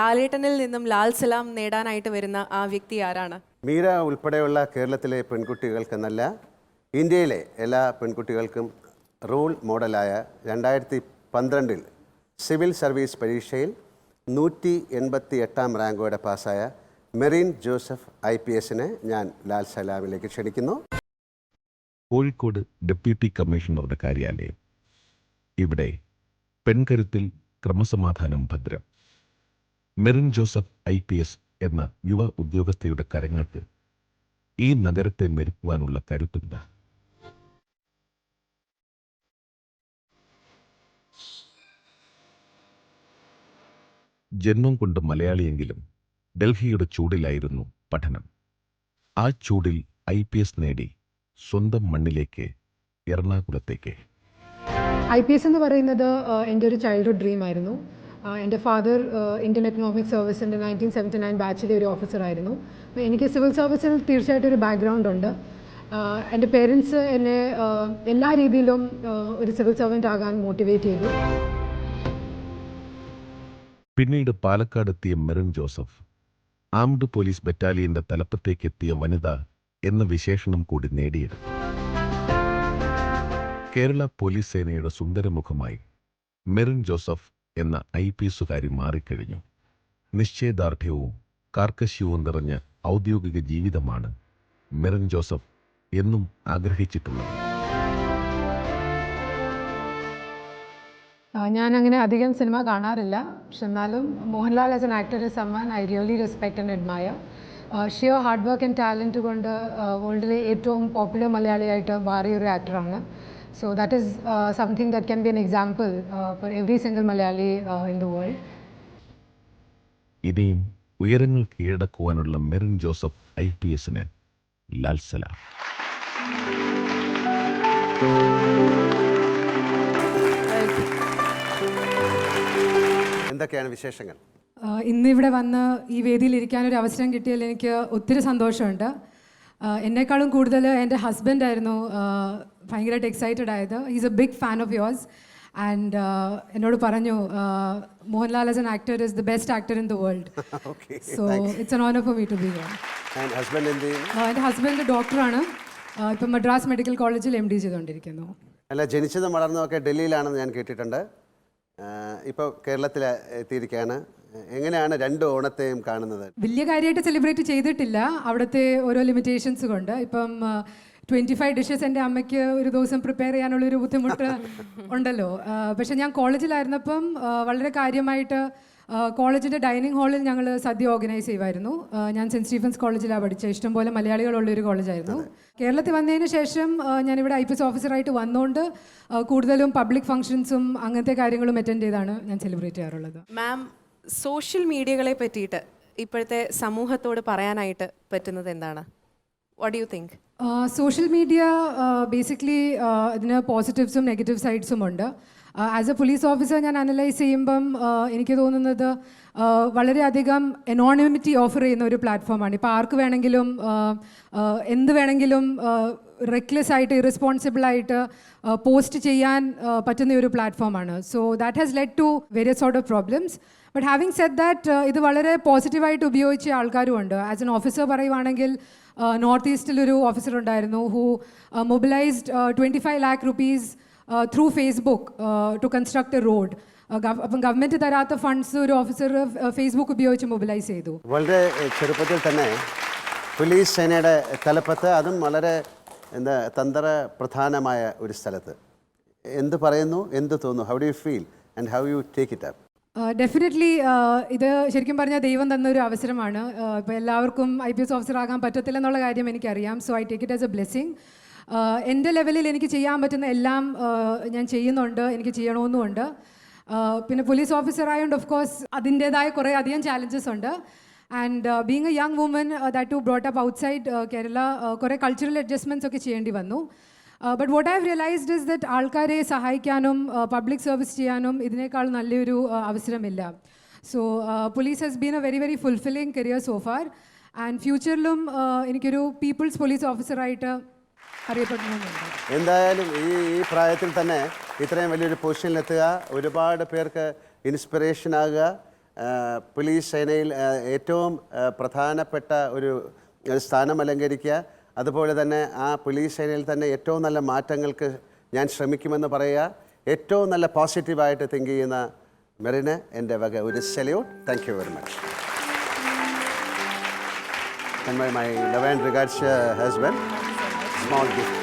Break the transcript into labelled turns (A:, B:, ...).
A: ലാലേട്ടനിൽ നിന്നും ലാൽ സലാം നേടാനായിട്ട് വരുന്ന ആ വ്യക്തി ആരാണ്?
B: മീര ഉൾപ്പെടെയുള്ള കേരളത്തിലെ പെൺകുട്ടികൾക്കെന്നല്ല, ഇന്ത്യയിലെ എല്ലാ പെൺകുട്ടികൾക്കും റോൾ മോഡലായ 2012 സിവിൽ സർവീസ് പരീക്ഷയിൽ 188 റാങ്കോടെ പാസ്സായ മെറിൻ ജോസഫ് IPSനെ ഞാൻ ലാൽ സലാമിലേക്ക് ക്ഷണിക്കുന്നു.
C: കോഴിക്കോട് ഡെപ്യൂട്ടി കമ്മീഷണറുടെ കാര്യാലയം. ഇവിടെ പെൺകരുത്തിൽ ക്രമസമാധാനം ഭദ്രം. മെറിൻ ജോസഫ് IPS എന്ന യുവ ഉദ്യോഗസ്ഥയുടെ കരങ്ങൾക്ക് ഈ നഗരത്തെ മെരുക്കുവാനുള്ള കരുത്തുണ്ട്. ജന്മം കൊണ്ട് മലയാളിയെങ്കിലും ഡൽഹിയുടെ ചൂടിലായിരുന്നു പഠനം. ആ ചൂടിൽ IPS നേടി സ്വന്തം മണ്ണിലേക്ക്, എറണാകുളത്തേക്ക്.
D: IPS എന്ന് പറയുന്നത് എൻ്റെ ഒരു ചൈൽഡ്ഹുഡ് ഡ്രീം ആയിരുന്നു. എൻ്റെ ഫാദർ ഇന്ത്യൻ എക്കണോമിക് സർവീസിൻ്റെ 1979 ബാച്ചിലെ ഒരു ഓഫീസറായിരുന്നു. അപ്പോൾ എനിക്ക് സിവിൽ സർവീസിൽ തീർച്ചയായിട്ടും ഒരു ബാക്ക്ഗ്രൗണ്ട് ഉണ്ട്. എൻ്റെ പേരൻസ് എന്നെ എല്ലാ രീതിയിലും ഒരു സിവിൽ സർവൻ്റ് ആകാൻ മോട്ടിവേറ്റ് ചെയ്തു.
C: പിന്നീട് പാലക്കാടെത്തിയ മെറിൻ ജോസഫ് ആംഡ് പോലീസ് ബറ്റാലിയന്റെ തലപ്പത്തേക്ക് എത്തിയ വനിത എന്ന വിശേഷണം കൂടി നേടിയെടുത്തു. കേരള പോലീസ് സേനയുടെ സുന്ദരമുഖമായി മെറിൻ ജോസഫ് എന്ന IPSകാരി മാറിക്കഴിഞ്ഞു. നിശ്ചയദാർഢ്യവും കാർക്കശ്യവും നിറഞ്ഞ ഔദ്യോഗിക ജീവിതമാണ് മെറിൻ ജോസഫ് എന്നും ആഗ്രഹിച്ചിട്ടുള്ളത്.
D: ഞാൻ അങ്ങനെ അധികം സിനിമ കാണാറില്ല. പക്ഷെ എന്നാലും Mohanlal as an actor is someone I really respect and admire. Sheer hard work and talent കൊണ്ട് വേൾഡിലെ ഏറ്റവും പോപ്പുലർ മലയാളിയായിട്ട് മാറിയ ഒരു ആക്ടറാണ്. So that is something that can be an example for every single Malayali in the world.
C: ഇനിയും ഉയരങ്ങൾ കീഴടക്കുവാനുള്ള മെറിൻ ജോസഫ് IPSന് ലാൽ സലാം.
B: എന്തൊക്കെയാണ് വിശേഷങ്ങൾ?
E: ഇന്നിവിടെ വന്ന് ഈ വേദിയിൽ ഇരിക്കാനൊരു അവസരം കിട്ടിയതിൽ എനിക്ക് ഒത്തിരി സന്തോഷമുണ്ട്. എന്നെക്കാളും കൂടുതൽ എൻ്റെ ഹസ്ബൻഡായിരുന്നു ഭയങ്കരമായിട്ട് എക്സൈറ്റഡ് ആയത്. He's a big fan of yours and എന്നോട് പറഞ്ഞു Mohanlal as an actor is the best actor in the world. So it's an honour for me to be here. എൻ്റെ ഹസ്ബൻഡ് ഡോക്ടറാണ്. ഇപ്പം മദ്രാസ് മെഡിക്കൽ കോളേജിൽ MD ചെയ്തുകൊണ്ടിരിക്കുന്നു.
B: അല്ല, ജനിച്ചതും വളർന്നതൊക്കെ ഡൽഹിയിലാണെന്ന് ഞാൻ കേട്ടിട്ടുണ്ട്. ഇപ്പോൾ കേരളത്തിൽ എത്തിയിരിക്കുകയാണ്. എങ്ങനെയാണ് 2 ഓണത്തെയും കാണുന്നത്?
E: വലിയ കാര്യമായിട്ട് സെലിബ്രേറ്റ് ചെയ്തിട്ടില്ല, അവിടുത്തെ ഓരോ ലിമിറ്റേഷൻസ് കൊണ്ട്. ഇപ്പം 25 ഡിഷസ് എൻ്റെ അമ്മയ്ക്ക് ഒരു ദിവസം പ്രിപ്പയർ ചെയ്യാനുള്ളൊരു ബുദ്ധിമുട്ട് ഉണ്ടല്ലോ. പക്ഷെ ഞാൻ കോളേജിലായിരുന്നപ്പം വളരെ കാര്യമായിട്ട് കോളേജിൻ്റെ ഡൈനിങ് ഹാളിൽ ഞങ്ങൾ സദ്യ ഓർഗനൈസ് ചെയ്യുമായിരുന്നു. ഞാൻ സെൻറ്റ് സ്റ്റീഫൻസ് കോളേജിലാണ് പഠിച്ചത്. ഇഷ്ടംപോലെ മലയാളികളുള്ളൊരു കോളേജായിരുന്നു. കേരളത്തിൽ വന്നതിന് ശേഷം ഞാനിവിടെ IPS ഓഫീസറായിട്ട് വന്നുകൊണ്ട് കൂടുതലും പബ്ലിക് ഫംഗ്ഷൻസും അങ്ങനത്തെ കാര്യങ്ങളും അറ്റൻഡ് ചെയ്താണ് ഞാൻ സെലിബ്രേറ്റ് ചെയ്യാറുള്ളത്.
A: മാം, സോഷ്യൽ മീഡിയകളെ പറ്റിയിട്ട് ഇപ്പോഴത്തെ സമൂഹത്തോട് പറയാനായിട്ട് പറ്റുന്നത് എന്താണ്? What do you think?
E: Social media basically ഇതിന് പോസിറ്റീവ്സും നെഗറ്റീവ് സൈഡ്സും ഉണ്ട്. ആസ് എ പോലീസ് ഓഫീസർ ഞാൻ അനലൈസ് ചെയ്യുമ്പം എനിക്ക് തോന്നുന്നത് വളരെയധികം എനോണിമിറ്റി ഓഫർ ചെയ്യുന്ന ഒരു പ്ലാറ്റ്ഫോമാണ്. ഇപ്പോൾ ആർക്ക് വേണമെങ്കിലും എന്ത് വേണമെങ്കിലും റെക്ലെസ് ആയിട്ട് ഇറസ്പോൺസിബിളായിട്ട് പോസ്റ്റ് ചെയ്യാൻ പറ്റുന്ന ഒരു പ്ലാറ്റ്ഫോമാണ്. So that has led to various sort of problems. But having said that ഇത് വളരെ പോസിറ്റീവായിട്ട് ഉപയോഗിച്ച ആൾക്കാരുമുണ്ട്. ആസ് എൻ ഓഫീസർ പറയുവാണെങ്കിൽ നോർത്ത് ഈസ്റ്റിലൊരു ഓഫീസർ ഉണ്ടായിരുന്നു who mobilised 25 lakh rupees through Facebook to construct a road. അപ്പം ഗവൺമെൻറ് തരാത്ത ഫണ്ട്സ് ഒരു ഓഫീസർ ഫേസ്ബുക്ക് ഉപയോഗിച്ച് മൊബിലൈസ് ചെയ്തു.
B: വളരെ ചെറുപ്പത്തിൽ തന്നെ പോലീസ് സേനയുടെ തലപ്പത്ത്, അതും വളരെ തന്ത്രപ്രധാനമായ ഒരു സ്ഥലത്ത്. എന്ത് പറയുന്നു, എന്ത് തോന്നുന്നു? How do you feel and how you take it up?
E: Definitely ഇത് ശരിക്കും പറഞ്ഞാൽ ദൈവം തന്നൊരു അവസരമാണ്. ഇപ്പോൾ എല്ലാവർക്കും IPS ഓഫീസർ ആകാൻ പറ്റത്തില്ലെന്നുള്ള കാര്യം എനിക്കറിയാം. So I take it as A blessing. എൻ്റെ ലെവലിൽ എനിക്ക് ചെയ്യാൻ പറ്റുന്ന എല്ലാം ഞാൻ ചെയ്യുന്നുണ്ട്, എനിക്ക് ചെയ്യണമെന്നുമുണ്ട്. പിന്നെ പോലീസ് ഓഫീസർ ആയതുകൊണ്ട് ഓഫ് കോഴ്സ് അതിൻ്റേതായ കുറേ അധികം ചാലഞ്ചസ് ഉണ്ട്. And being a young woman that to brought up outside Kerala കുറേ കൾച്ചറൽ അഡ്ജസ്റ്റ്മെൻറ്റ്സ് ഒക്കെ ചെയ്യേണ്ടി വന്നു. But what I have realised is that ആൾക്കാരെ സഹായിക്കാനും പബ്ലിക് സർവീസ് ചെയ്യാനും ഇതിനേക്കാൾ നല്ലൊരു അവസരമില്ല. So police has been a very very fulfilling career so far. And ഫ്യൂച്ചറിലും എനിക്കൊരു പീപ്പിൾസ് പോലീസ് ഓഫീസറായിട്ട് അറിയപ്പെടുന്നുണ്ട്.
B: എന്തായാലും ഈ പ്രായത്തിൽ തന്നെ ഇത്രയും വലിയൊരു പൊസിഷനിലെത്തുക, ഒരുപാട് പേർക്ക് ഇൻസ്പിറേഷൻ ആകുക, പോലീസ് സേനയിൽ ഏറ്റവും പ്രധാനപ്പെട്ട ഒരു സ്ഥാനം അലങ്കരിക്കുക, അതുപോലെ തന്നെ ആ പോലീസ് സേനയിൽ തന്നെ ഏറ്റവും നല്ല മാറ്റങ്ങൾക്ക് ഞാൻ ശ്രമിക്കുമെന്ന് പറയുക, ഏറ്റവും നല്ല പോസിറ്റീവായിട്ട് തിങ്ക് ചെയ്യുന്ന മെറിന് എൻ്റെ വക ഒരു salute. Thank you very much. And my love and regards husband. Small gift.